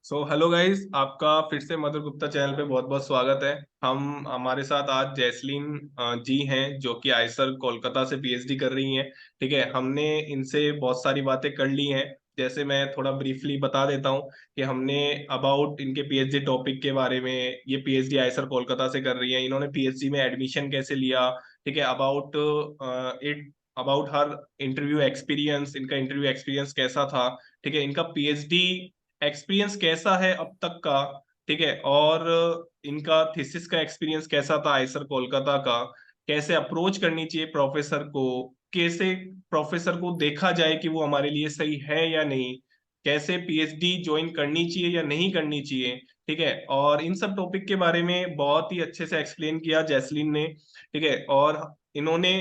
Hello guys, आपका फिर से मधुर गुप्ता चैनल पे बहुत बहुत स्वागत है। हमारे साथ आज जैस्लीन जी हैं, जो कि आईसर कोलकाता से पीएचडी कर रही हैं। ठीक है, हमने इनसे बहुत सारी बातें कर ली हैं। जैसे मैं थोड़ा ब्रीफली बता देता हूँ कि हमने अबाउट इनके पीएचडी टॉपिक के बारे में, ये पीएचडी आईसर कोलकाता से कर रही हैं, इन्होंने पीएचडी में एडमिशन कैसे लिया। ठीक है, अबाउट हर इंटरव्यू एक्सपीरियंस, इनका इंटरव्यू एक्सपीरियंस कैसा था। ठीक है, इनका पीएचडी एक्सपीरियंस कैसा है अब तक का। ठीक है, और इनका थीसिस का एक्सपीरियंस कैसा था आईसर कोलकाता का। कैसे अप्रोच करनी चाहिए प्रोफेसर को, कैसे प्रोफेसर को देखा जाए कि वो हमारे लिए सही है या नहीं, कैसे पीएचडी ज्वाइन करनी चाहिए या नहीं करनी चाहिए। ठीक है, और इन सब टॉपिक के बारे में बहुत ही अच्छे से एक्सप्लेन किया जैस्लीन ने। ठीक है, और इन्होंने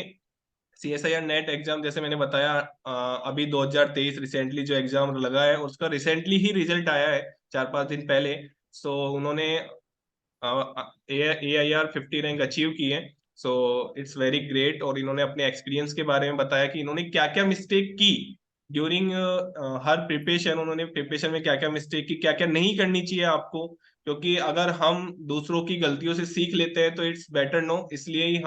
सीएसआईआर नेट एग्जाम, जैसे मैंने बताया, अभी 2023 रिसेंटली जो एग्जाम लगा है उसका रिसेंटली ही रिजल्ट आया है, 4-5 दिन पहले। उन्होंने AIR 50 रैंक अचीव की है। It's very great. और इन्होंने अपने एक्सपीरियंस के बारे में बताया कि इन्होंने क्या क्या मिस्टेक की ड्यूरिंग हर प्रिपरेशन। उन्होंने प्रिपरेशन में क्या क्या मिस्टेक की, क्या क्या नहीं करनी चाहिए आपको, क्योंकि अगर हम दूसरों की गलतियों से सीख लेते हैं तो इट्स बेटर नो। इसलिए ही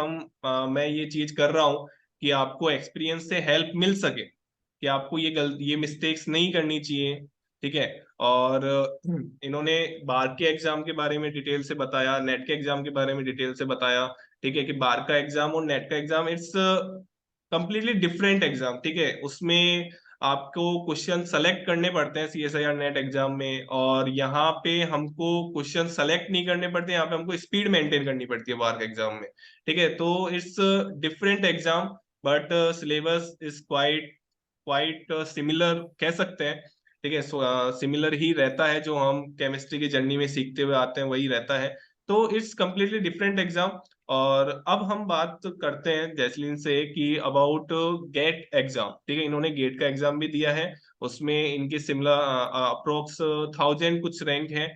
मैं ये चीज कर रहा हूँ कि आपको एक्सपीरियंस से हेल्प मिल सके कि आपको ये मिस्टेक्स नहीं करनी चाहिए। ठीक है, और इन्होंने बार के एग्जाम के बारे में डिटेल से बताया, नेट के एग्जाम के बारे में डिटेल से बताया। ठीक है, कि बार का एग्जाम और नेट का exam it's completely different exam. ठीक है, उसमें आपको क्वेश्चन सेलेक्ट करने पड़ते हैं सीएसआईआर नेट एग्जाम में, और यहाँ पे हमको क्वेश्चन सेलेक्ट नहीं करने पड़ते, यहाँ पे हमको स्पीड मेंटेन करनी पड़ती है बार के एग्जाम में। ठीक है, तो it's different exam, but syllabus is quite quite similar कह सकते हैं। ठीक है, सिमिलर ही रहता है, जो हम केमिस्ट्री की जर्नी में सीखते हुए आते हैं वही रहता है। तो इट्स कम्प्लीटली डिफरेंट एग्जाम। और अब हम बात करते हैं जैसलीन से कि अबाउट गेट एग्जाम। ठीक है, इन्होंने गेट का एग्जाम भी दिया है, उसमें इनकी सिमिलर अप्रोक्स 1000 कुछ रैंक है।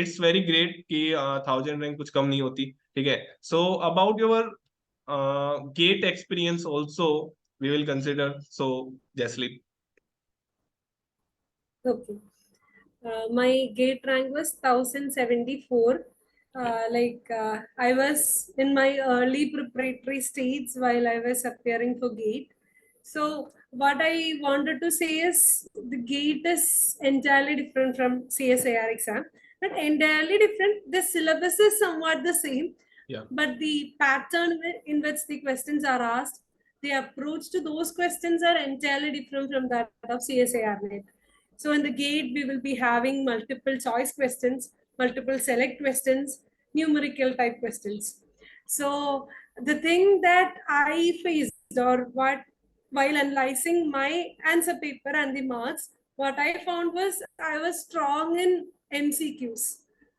इट्स वेरी ग्रेट कि 1000 रैंक कुछ कम नहीं होती। ठीक है, about your gate experience also we will consider. Jasleen. Okay. My gate rank was 1074. I was in my early preparatory stage while I was appearing for gate. So what I wanted to say is the gate is entirely different from CSIR exam, but entirely different. The syllabus is somewhat the same, Yeah. but the pattern in which the questions are asked, the approach to those questions are entirely different from that of CSIR net. So in the gate, we will be having multiple choice questions, multiple select questions, numerical type questions. So the thing that I faced, or what, while analyzing my answer paper and the marks, what I found was I was strong in MCQs.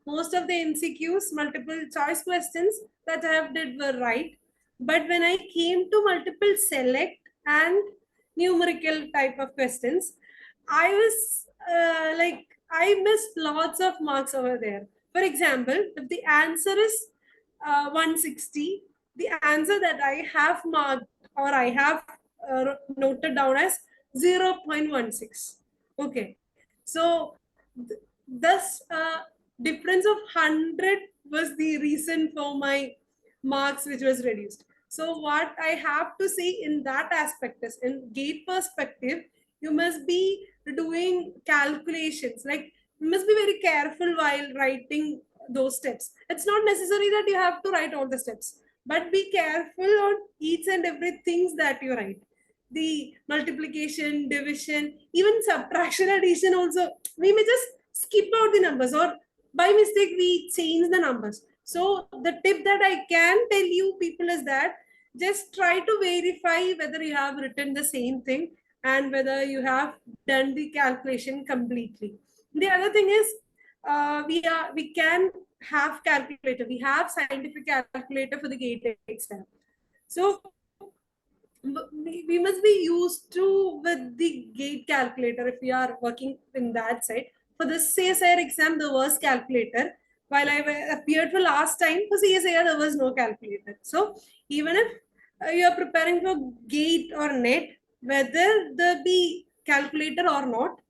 Most of the MCQs, multiple choice questions that I have did were right. But when I came to multiple select and numerical type of questions, I was I missed lots of marks over there. For example, if the answer is 160, the answer that I have marked or I have noted down as 0.16. Okay. So, thus, difference of 100 was the reason for my marks which was reduced. So, what I have to say in that aspect is, in gate perspective, you must be doing calculations. Like, you must be very careful while writing those steps. It's not necessary that you have to write all the steps, but be careful on each and everything that you write. The multiplication, division, even subtraction, addition also, we may just skip out the numbers, or by mistake we change the numbers. So the tip that I can tell you people is that just try to verify whether you have written the same thing and whether you have done the calculation completely. The other thing is, we can have calculator. We have scientific calculator for the gate exam. So we must be used to with the gate calculator if we are working in that side. For the CSIR exam, there was calculator. While I appeared for last time for CSIR, there was no calculator. So even if you are preparing for gate or net, whether there be calculator or not,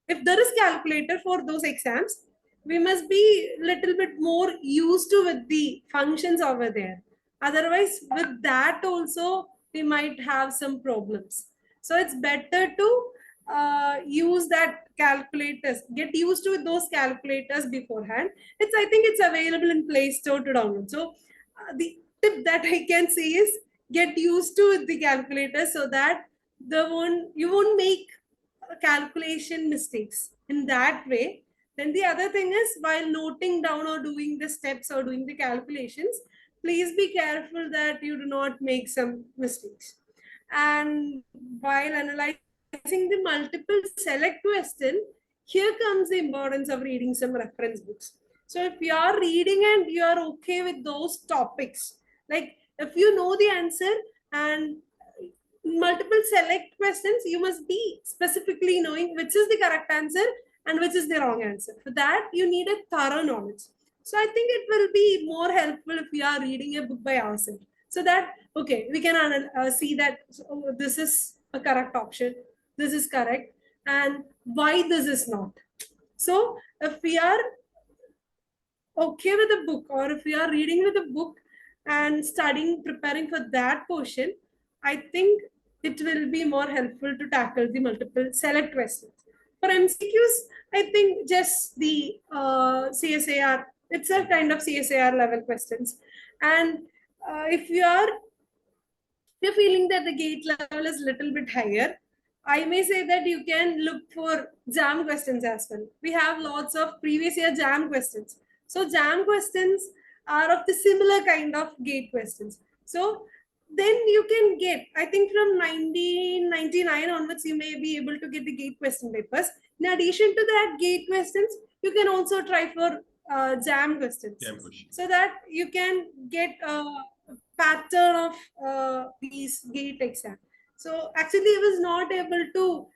if there is calculator for those exams, we must be little bit more used to with the functions over there. Otherwise, with that also, we might have some problems. So it's better to use that calculators, get used to those calculators beforehand. I think it's available in Play Store to download. So the tip that I can say is get used to the calculator so that you won't make calculation mistakes in that way. Then the other thing is, while noting down or doing the steps or doing the calculations, please be careful that you do not make some mistakes. And while analyzing the multiple select question, here comes the importance of reading some reference books. So if you are reading and you are okay with those topics, like if you know the answer and multiple select questions, you must be specifically knowing which is the correct answer and which is the wrong answer. For that, you need a thorough knowledge. So I think it will be more helpful if we are reading a book by ourselves. So that, okay, we can see that this is a correct option, this is correct, and why this is not. So if we are okay with a book, or if we are reading with a book and studying, preparing for that portion, I think it will be more helpful to tackle the multiple select questions. For MCQs, I think just the CSIR, it's a kind of CSIR level questions. And if you're feeling that the gate level is a little bit higher, I may say that you can look for JAM questions as well. We have lots of previous year JAM questions. So JAM questions are of the similar kind of gate questions. So then you can get, I think from 1999 onwards, you may be able to get the gate question papers. In addition to that gate questions, you can also try for JAM questions. So that you can get a pattern of these gate exam. So actually, I was not able to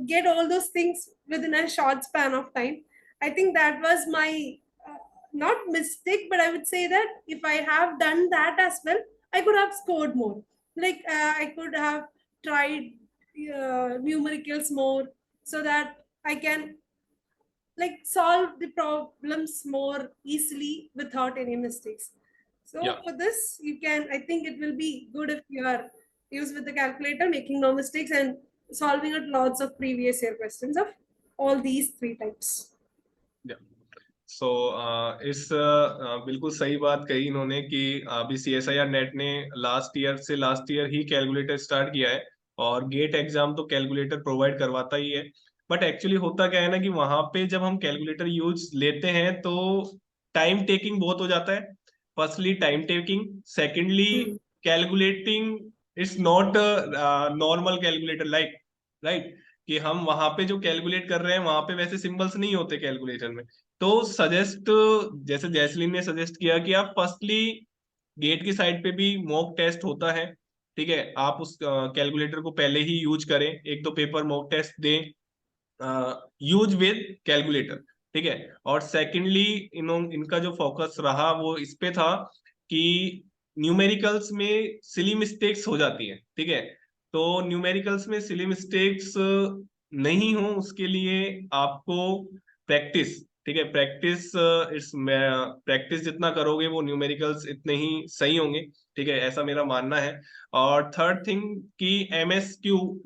get all those things within a short span of time. I think that was my not mistake, but I would say that if I have done that as well, I could have scored more. Like I could have tried numericals more so that I can like solve the problems more easily without any mistakes. So for this, you can, I think it will be good if you are used with the calculator, making no mistakes and solving out lots of previous year questions of all these three types. सो इस बिल्कुल सही बात कही इन्होंने कि अभी CSIR net ने last year ही calculator start किया है, और गेट एग्जाम तो कैलकुलेटर प्रोवाइड करवाता ही है। बट एक्चुअली होता क्या है ना कि वहां पे जब हम कैलकुलेटर यूज लेते हैं तो टाइम टेकिंग बहुत हो जाता है। Firstly time taking, secondly calculating it's not normal calculator like, right, कि हम वहां पे जो कैलकुलेट कर रहे हैं वहां पे वैसे सिंबल्स नहीं होते कैलकुलेशन में। तो सजेस्ट, जैसे जैसलीन ने सजेस्ट किया कि आप फर्स्टली गेट की साइड पे भी मॉक टेस्ट होता है, ठीक है, आप उस कैलकुलेटर को पहले ही यूज करें, एक दो पेपर मॉक टेस्ट दें यूज विद कैलकुलेटर, ठीक है। और सेकेंडली इनका जो फोकस रहा वो इस पे था कि न्यूमेरिकल्स में सिली मिस्टेक्स हो जाती है, ठीक है। तो न्यूमेरिकल्स में सिली मिस्टेक्स नहीं हो उसके लिए आपको प्रैक्टिस, ठीक है, प्रैक्टिस जितना करोगे वो न्यूमेरिकल्स इतने ही सही होंगे, ठीक है, ऐसा मेरा मानना है। और थर्ड थिंग कि MSQ,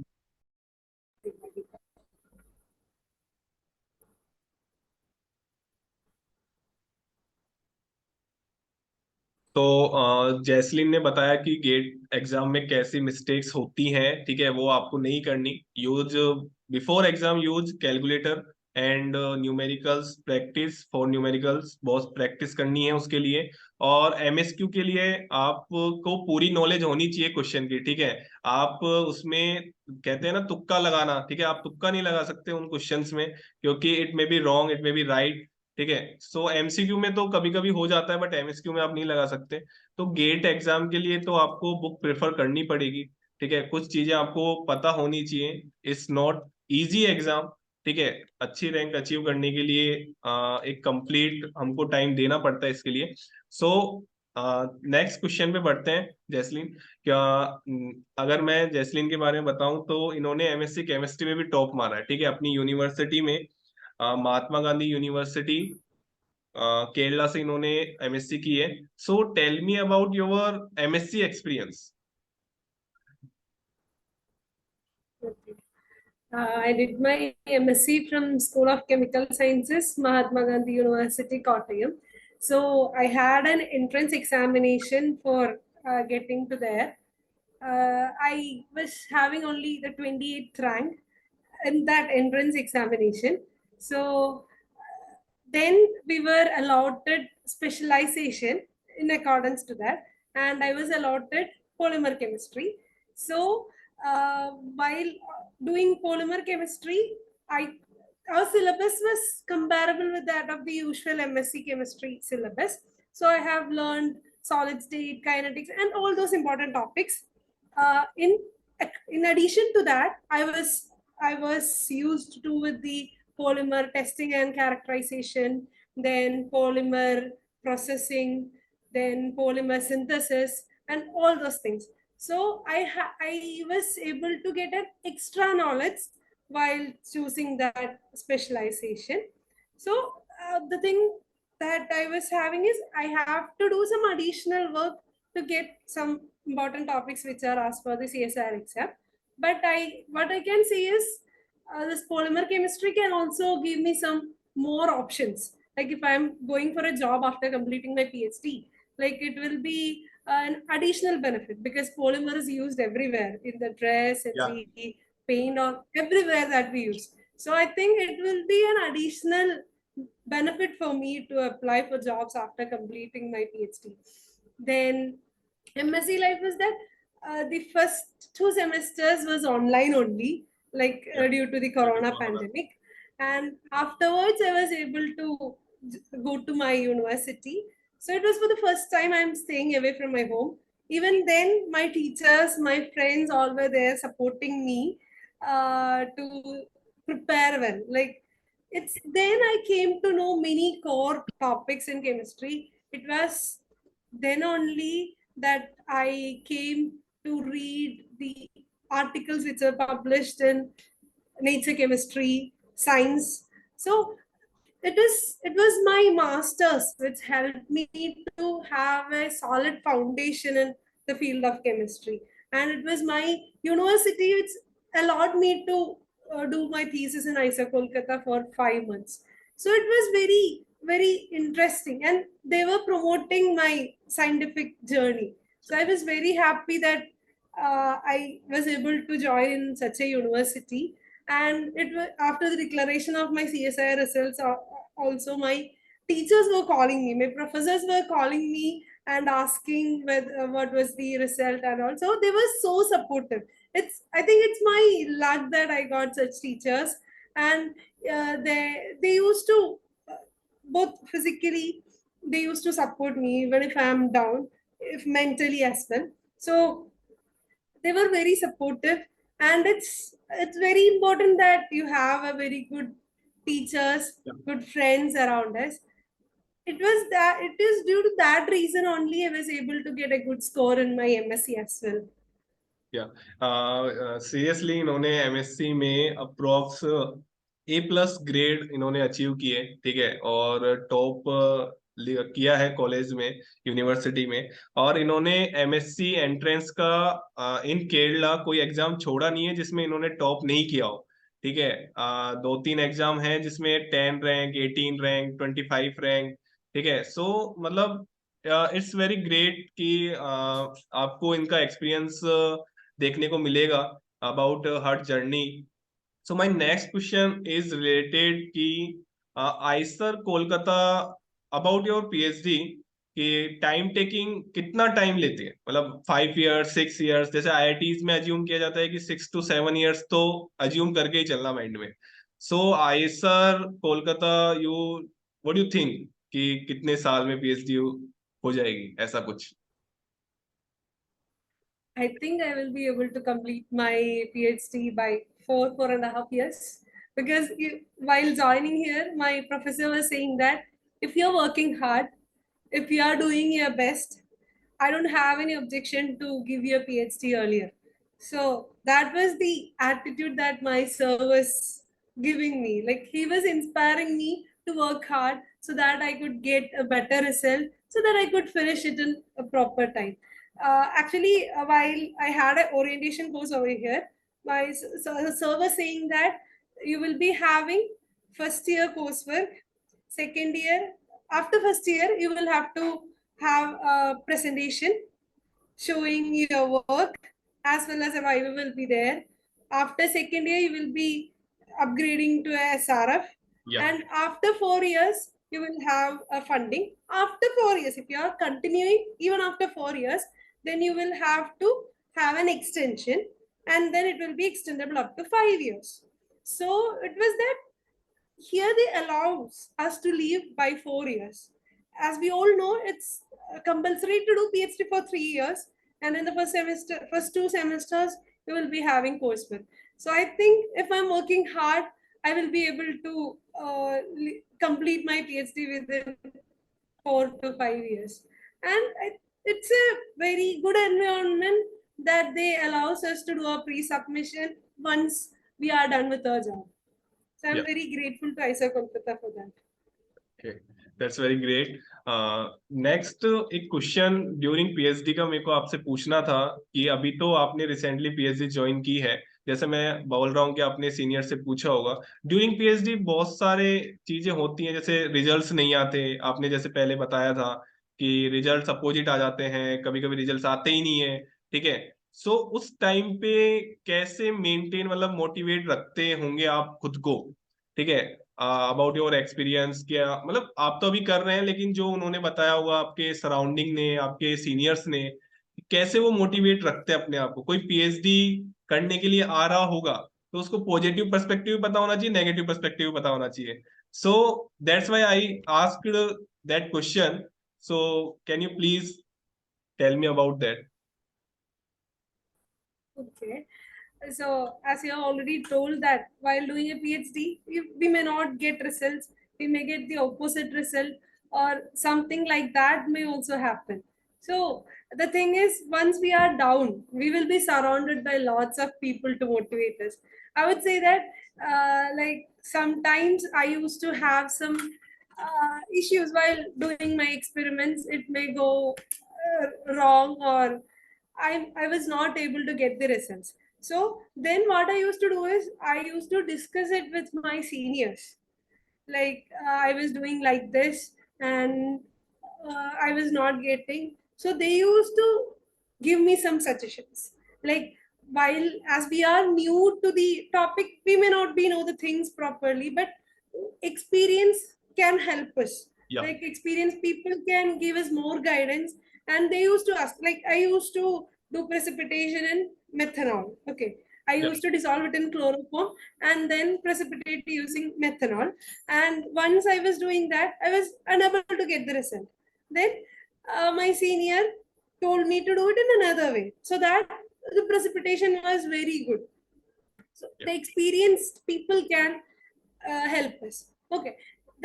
तो जैसलीन ने बताया कि गेट एग्जाम में कैसी मिस्टेक्स होती हैं, ठीक है, वो आपको नहीं करनी। Use before exam use calculator and numericals, practice for numericals, बहुत प्रैक्टिस करनी है उसके लिए। और MSQ के लिए आपको पूरी नॉलेज होनी चाहिए क्वेश्चन की, ठीक है। आप उसमें कहते हैं ना तुक्का लगाना, ठीक है, आप तुक्का नहीं लगा सकते उन क्वेश्चंस में, क्योंकि it may be wrong, it may be right, ठीक है। सो MCQ में तो कभी कभी हो जाता है, बट MSQ में आप नहीं लगा सकते। तो गेट एग्जाम के लिए तो आपको बुक प्रेफर करनी पड़ेगी, ठीक है, कुछ चीजें आपको पता होनी चाहिए। इट्स नॉट इजी एग्जाम, ठीक है, अच्छी रैंक अचीव करने के लिए एक कंप्लीट हमको टाइम देना पड़ता है इसके लिए। सो नेक्स्ट क्वेश्चन पे बढ़ते हैं। जैसलीन, क्या अगर मैं जैसलीन के बारे में बताऊं तो इन्होंने एमएससी केमिस्ट्री में भी टॉप मारा है, ठीक है, अपनी यूनिवर्सिटी में। महात्मा गांधी यूनिवर्सिटी केरला से इन्होंने एमएससी की है। So tell me about your MSc experience. Okay. I did my MSc from School of Chemical Sciences, Mahatma Gandhi University, Kottayam. So I had an entrance examination for getting to there. I was having only the 28th rank in that entrance examination. So then we were allotted specialization in accordance to that, and I was allotted polymer chemistry. So while doing polymer chemistry, I our syllabus was comparable with that of the usual MSc chemistry syllabus. So I have learned solid state kinetics and all those important topics. uh, in in addition to that, I was used to do with the polymer testing and characterization, then polymer processing, then polymer synthesis, and all those things. So I was able to get an extra knowledge while choosing that specialization. So the thing that I was having is I have to do some additional work to get some important topics which are asked for the CSIR exam. But what I can say is this polymer chemistry can also give me some more options. Like if I'm going for a job after completing my PhD, like it will be an additional benefit because polymer is used everywhere in the dress, in Yeah. the paint, or everywhere that we use. So I think it will be an additional benefit for me to apply for jobs after completing my PhD. Then MSc life was that the first 2 semesters was online only, like Yeah. due to the corona pandemic, and afterwards I was able to go to my university. So it was for the first time I'm staying away from my home. Even then, my teachers, my friends, all were there supporting me to prepare well. Like it's then I came to know many core topics in chemistry. It was then only that I came to read the articles which are published in Nature Chemistry, Science. So it was my masters which helped me to have a solid foundation in the field of chemistry, and it was my university which allowed me to do my thesis in IISER Kolkata for 5 months. So it was very very interesting, and they were promoting my scientific journey. So I was very happy that I was able to join in such a university. And it was after the declaration of my CSIR results. Also, my teachers were calling me, my professors were calling me and asking whether, what was the result, and also they were so supportive. I think it's my luck that I got such teachers, and they used to both physically, they used to support me even if I'm down, if mentally as well. So they were very supportive, and it's very important that you have a very good teachers, good friends around us. It is due to that reason only I was able to get a good score in my MSc as well. या seriously इन्होंने MSc में approx A+ grade इन्होंने achieve किए, ठीक है, और top किया है कॉलेज में, यूनिवर्सिटी में। और इन्होंने एमएससी एंट्रेंस का इन केरला कोई एग्जाम छोड़ा नहीं है जिसमें इन्होंने टॉप नहीं किया हो, ठीक है। 2-3 एग्जाम हैं जिसमें 10 रैंक, 18 रैंक, 25 रैंक, ठीक है। सो मतलब इट्स वेरी ग्रेट कि आपको इनका एक्सपीरियंस देखने को मिलेगा about her journey. So my next question is related कि IISER Kolkata, about your PhD, कि टाइम टेकिंग कितना टाइम लेती है, मतलब 5 इयर्स, 6 इयर्स, जैसे आईआईटीज में अज्यूम किया जाता है कि 6 to 7 इयर्स, तो अज्यूम करके ही चलना माइंड में। So IISER Kolkata, you what you think कि कितने साल में पीएचडी हो जाएगी, ऐसा कुछ? I think I will be able to complete my PhD by 4.5 years, because while joining here, my professor was saying that if you're working hard, if you are doing your best, I don't have any objection to give you a PhD earlier. So that was the attitude that my sir was giving me. Like he was inspiring me to work hard so that I could get a better result, so that I could finish it in a proper time. Actually, while I had an orientation course over here, my sir was saying that you will be having first year coursework, second year, after first year, you will have to have a presentation showing your work, as well as a viva will be there. After second year, you will be upgrading to a SRF. Yeah. And after 4 years, you will have a funding. After 4 years, if you are continuing even after 4 years, then you will have to have an extension, and then it will be extendable up to 5 years. So it was that here they allows us to leave by 4 years. As we all know, it's compulsory to do PhD for 3 years, and in the first semester, first 2 semesters, you will be having coursework. So I think if I'm working hard, I will be able to complete my PhD within 4 to 5 years. And it's a very good environment that they allows us to do a pre-submission once we are done with our job. So I'm Yeah. very grateful to IISER Kolkata for that. Okay, that's very great. Next एक question during PhD का मेरे को आपसे पूछना था कि अभी तो आपने रिसेंटली पीएचडी ज्वाइन की है, जैसे मैं बोल रहा हूँ कि आपने सीनियर से पूछा होगा, ड्यूरिंग पीएचडी बहुत सारे चीजें होती हैं, जैसे रिजल्ट्स नहीं आते, आपने जैसे पहले बताया था कि रिजल्ट्स अपोजिट आ जाते हैं, कभी कभी रिजल्ट्स आते ही नहीं है, ठीक है। सो उस टाइम पे कैसे मेंटेन, मतलब मोटिवेट रखते होंगे आप खुद को, ठीक है, अबाउट योर एक्सपीरियंस, क्या मतलब आप तो अभी कर रहे हैं, लेकिन जो उन्होंने बताया हुआ आपके सराउंडिंग ने, आपके सीनियर्स ने, कैसे वो मोटिवेट रखते हैं अपने आप को। कोई पीएचडी करने के लिए आ रहा होगा तो उसको पॉजिटिव पर्सपेक्टिव पता होना चाहिए, नेगेटिव पर्सपेक्टिव पता होना चाहिए। So that's why I asked that question. So can you please tell me about that. Okay. So, as you have already told that while doing a PhD, we may not get results, we may get the opposite result, or something like that may also happen. So, the thing is, once we are down, we will be surrounded by lots of people to motivate us. I would say that, like, sometimes I used to have some issues while doing my experiments. It may go wrong, or I was not able to get the results. So then what I used to do is I used to discuss it with my seniors. Like I was doing like this, and I was not getting. So they used to give me some suggestions. Like while as we are new to the topic, we may not be know the things properly, but experience can help us. Yeah. Like experienced people can give us more guidance, and they used to ask. Like I used to do precipitation in methanol. Okay, I Yeah. used to dissolve it in chloroform and then precipitate using methanol. And once I was doing that, I was unable to get the result. Then my senior told me to do it in another way, so that the precipitation was very good. So Yeah. the experienced people can help us. Okay,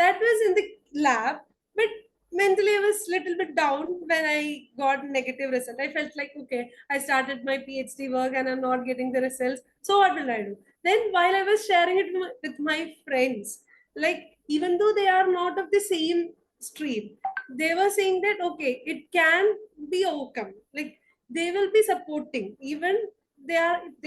that was in the lab, but mentally I was little bit down when I got negative result. I felt like, okay, I started my PhD work and I'm not getting the results. So what will I do? Then while I was sharing it with my friends, like even though they are not of the same stream, they were saying that okay, it can be overcome. Like they will be supporting, even they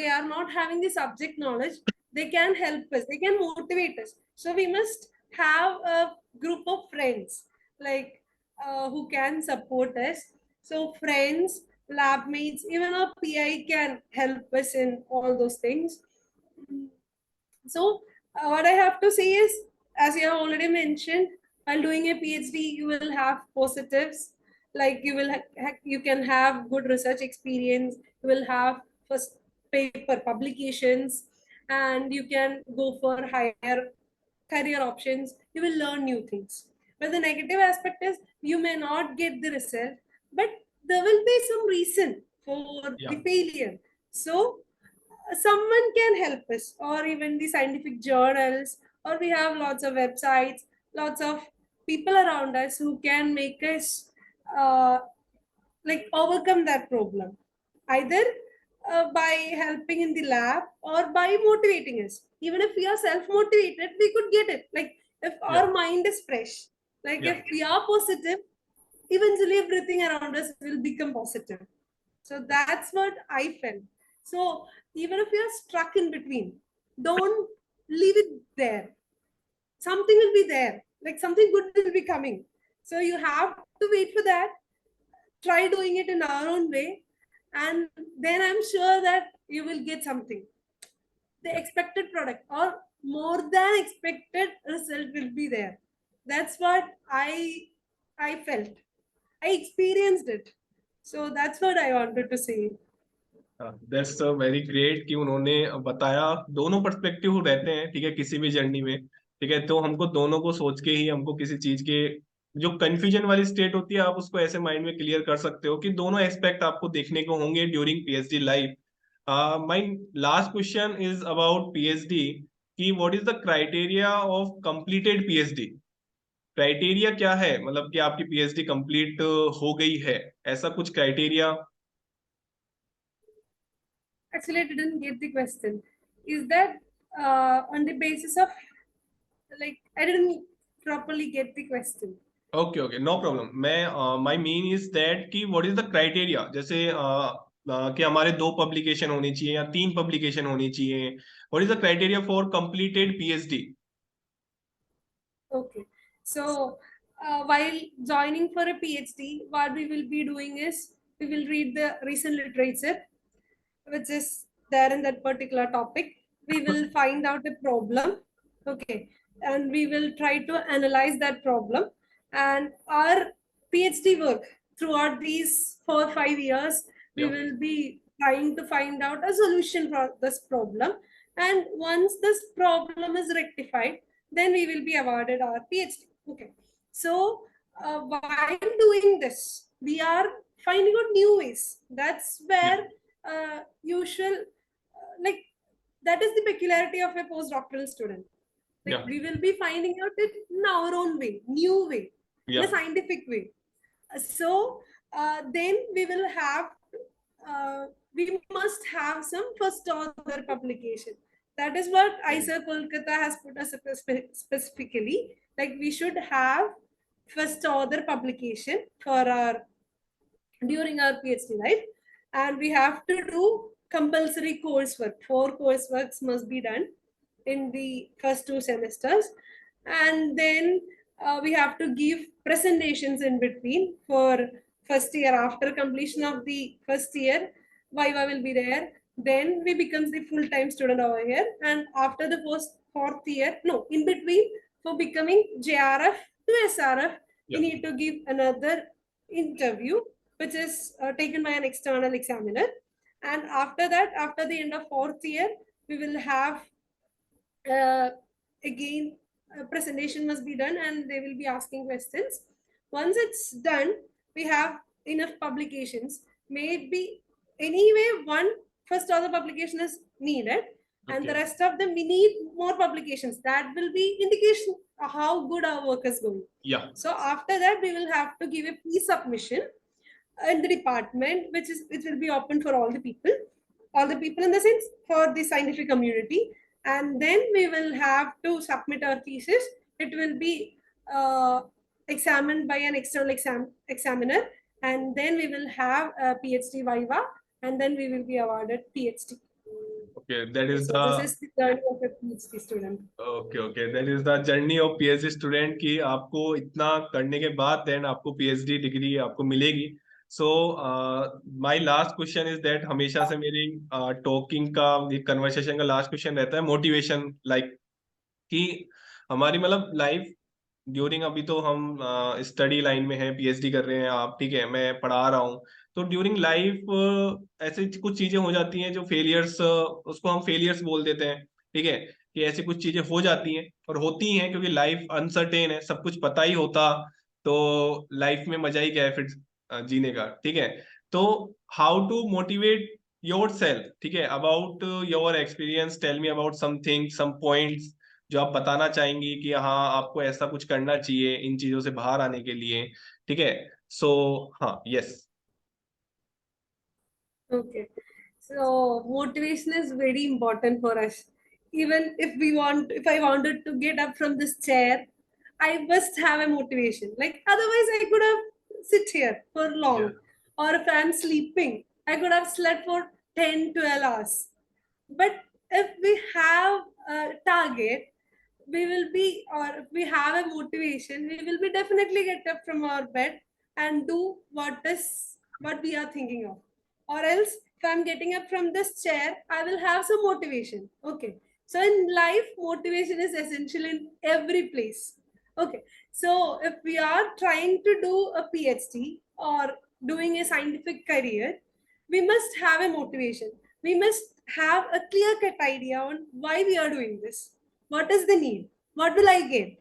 are not having the subject knowledge, they can help us, they can motivate us. So we must have a group of friends, like who can support us. So friends, lab mates, even our PI can help us in all those things. So what I have to say is, as you have already mentioned, while doing a PhD, you will have positives, like you will you can have good research experience, you will have first paper publications, and you can go for higher career options, you will learn new things. But the negative aspect is you may not get the result, but there will be some reason for Yeah. the failure. So someone can help us, or even the scientific journals, or we have lots of websites, lots of people around us who can make us uh, like overcome that problem, either by helping in the lab or by motivating us. Even if we are self-motivated, we could get it. Like if Yeah, our mind is fresh, like yeah, if we are positive, eventually everything around us will become positive. So that's what I felt. So even if you're stuck in between, don't leave it there. Something will be there, like something good will be coming. So you have to wait for that, try doing it in our own way, and then I'm sure that you will get something. The yeah. expected product or more than expected result will be there. That's what I felt. I experienced it. So that's what I wanted to say. That's very great कि उन्होंने बताया। दोनों perspective रहते हैं, ठीक है, किसी भी जर्नी में, ठीक है, तो हमको दोनों को सोच के ही हमको किसी चीज के जो कंफ्यूजन वाली स्टेट होती है, आप उसको ऐसे माइंड में क्लियर कर सकते हो कि दोनों एस्पेक्ट आपको देखने को होंगे during PhD life. My last question is about PhD, कि what is the criteria of completed PhD? Criteria क्या है, मतलब कि आपकी पीएचडी कंप्लीट हो गई है, ऐसा कुछ criteria? Actually, I didn't get the question. Is that on the basis of, like, I didn't properly get the question. Okay okay, no problem. मैं माय मीन इज दैट कि व्हाट इज द क्राइटेरिया, जैसे कि हमारे 2 publication होनी चाहिए या 3 publication होनी चाहिए, what is the criteria for completed PhD? Okay. So, while joining for a PhD, what we will be doing is we will read the recent literature which is there in that particular topic. We will find out a problem, okay, and we will try to analyze that problem. And our PhD work throughout these 4 or 5 years, we या, will be trying to find out a solution for this problem. And once this problem is rectified, then we will be awarded our PhD. Okay. So while doing this, we are finding out new ways. That's या, where usual like that is the peculiarity of a postdoctoral student. Like या, we will be finding out it in our own way, new way, in या, a scientific way. So then we will have we must have some first author publication. That is what IISER Kolkata has put us specifically. Like we should have first author publication for our during our PhD life, and we have to do compulsory coursework. 4 courseworks must be done in the first 2 semesters, and then we have to give presentations in between for first year. After completion of the first year, Viva will be there. Then we becomes the full-time student over here, and after the fourth year, no, in between, for becoming JRF to SRF, we या, need to give another interview which is taken by an external examiner. And after that, after the end of fourth year, we will have uh, again a presentation must be done and they will be asking questions. Once it's done, we have enough publications. Maybe anyway, one first author publication is needed, and the okay, rest of them we need more publications. That will be indication of how good our work is going. या, So after that, we will have to give a pre-submission in the department, which will be open for all the people in the sense for the scientific community. And then we will have to submit our thesis. It will be examined by an external examiner, and then we will have a PhD viva, and then we will be awarded PhD. Okay, that is So this the is the journey of a PhD student. Okay okay, that is the journey of PhD student, कि आपको इतना करने के बाद then आपको PhD degree आपको मिलेगी। So my last question is that, हमेशा से मेरी टॉकिंग का, कन्वर्सेशन का लास्ट क्वेश्चन रहता है मोटिवेशन, लाइक कि हमारी मतलब लाइफ ड्यूरिंग, अभी तो हम स्टडी लाइन में हैं, पीएचडी कर रहे हैं आप, ठीक है, मैं पढ़ा रहा हूँ, तो ड्यूरिंग लाइफ ऐसे कुछ चीजें हो जाती हैं जो फेलियर्स, उसको हम फेलियर्स बोल देते हैं, ठीक है, कि ऐसी कुछ चीजें हो जाती हैं और होती हैं, क्योंकि लाइफ अनसर्टेन है, सब कुछ पता ही होता तो लाइफ में मजा ही क्या है फिर जीने का, ठीक है। तो how to motivate yourself, ठीक है, about your experience, tell me about something, some points जो आप बताना चाहेंगी कि हाँ आपको ऐसा कुछ करना चाहिए इन चीजों से बाहर आने के लिए, ठीक है। सो हाँ, yes. Okay. So motivation is very important for us. Even if I wanted to get up from this chair, I must have a motivation. Like otherwise, I could have sit here for Yeah. long. Or if I'm sleeping, I could have slept for 10, 12 hours. But if we have a target, we will be, or if we have a motivation, we will be definitely get up from our bed and do what we are thinking of. Or else, if I'm getting up from this chair, I will have some motivation. Okay. So in life, motivation is essential in every place. Okay. So if we are trying to do a PhD or doing a scientific career, we must have a motivation. We must have a clear cut idea on why we are doing this. What is the need? What will I get?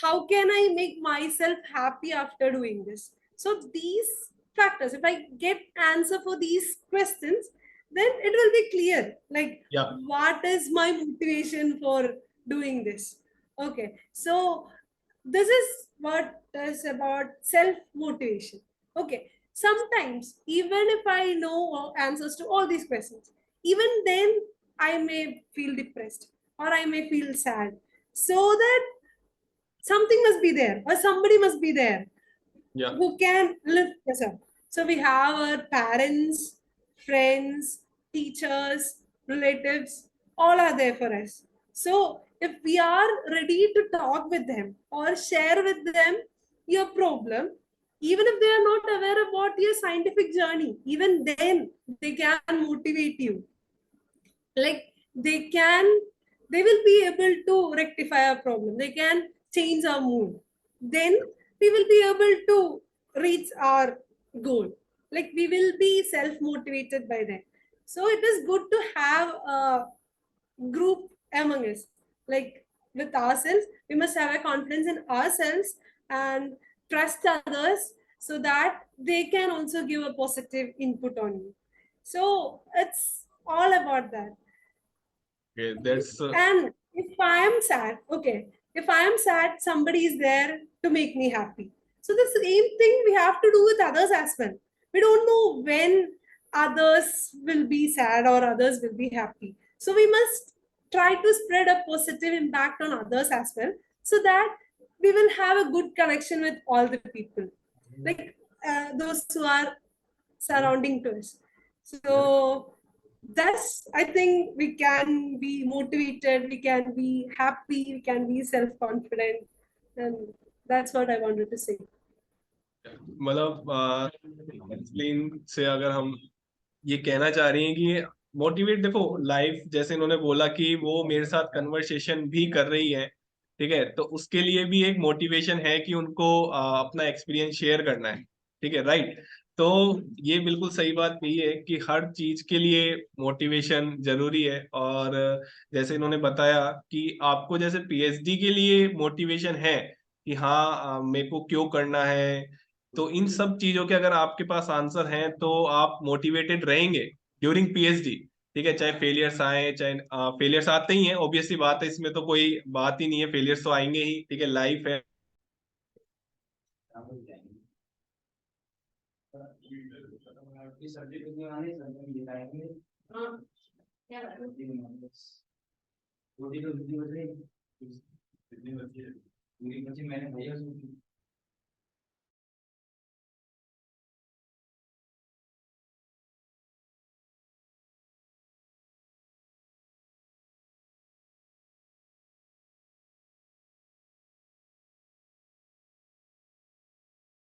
How can I make myself happy after doing this? So these factors, if I get answer for these questions, then it will be clear. Like Yeah. what is my motivation for doing this? Okay, so this is what is about self motivation. Okay, sometimes even if I know answers to all these questions, even then I may feel depressed or I may feel sad. So that something must be there or somebody must be there Yeah. who can lift us up. So we have our parents, friends, teachers, relatives, all are there for us. So if we are ready to talk with them or share with them your problem, even if they are not aware about your scientific journey, even then they can motivate you. Like they will be able to rectify our problem, they can change our mood, then we will be able to reach our goal. Like we will be self motivated by them. So it is good to have a group among us. Like with ourselves, we must have a confidence in ourselves and trust others so that they can also give a positive input on you. So it's all about that. Okay, that's And if I am sad, okay, if I am sad, somebody is there to make me happy. So the same thing we have to do with others as well. We don't know when others will be sad or others will be happy. So we must try to spread a positive impact on others as well, so that we will have a good connection with all the people, like those who are surrounding to us. So that's, I think we can be motivated, we can be happy, we can be self-confident, and that's what I wanted to say. मतलब explain से अगर हम ये कहना चाह रही हैं कि मोटिवेट, देखो लाइफ जैसे इन्होंने बोला कि वो मेरे साथ कन्वर्सेशन भी कर रही है, ठीक है, तो उसके लिए भी एक मोटिवेशन है कि उनको अपना एक्सपीरियंस शेयर करना है, ठीक है, राइट। तो ये बिल्कुल सही बात यही है कि हर चीज के लिए मोटिवेशन जरूरी है। और जैसे इन्होंने बताया कि आपको जैसे पीएचडी के लिए मोटिवेशन है कि हाँ मेरे को क्यों करना है, तो इन सब चीजों के अगर आपके पास आंसर हैं तो आप मोटिवेटेड रहेंगे ड्यूरिंग पीएचडी, ठीक है। चाहे फेलियर्स आए, चाहे फेलियर्स आते ही हैं, ऑब्वियसली बात है, इसमें तो कोई बात ही नहीं है, फेलियर्स तो आएंगे ही, ठीक है, लाइफ है।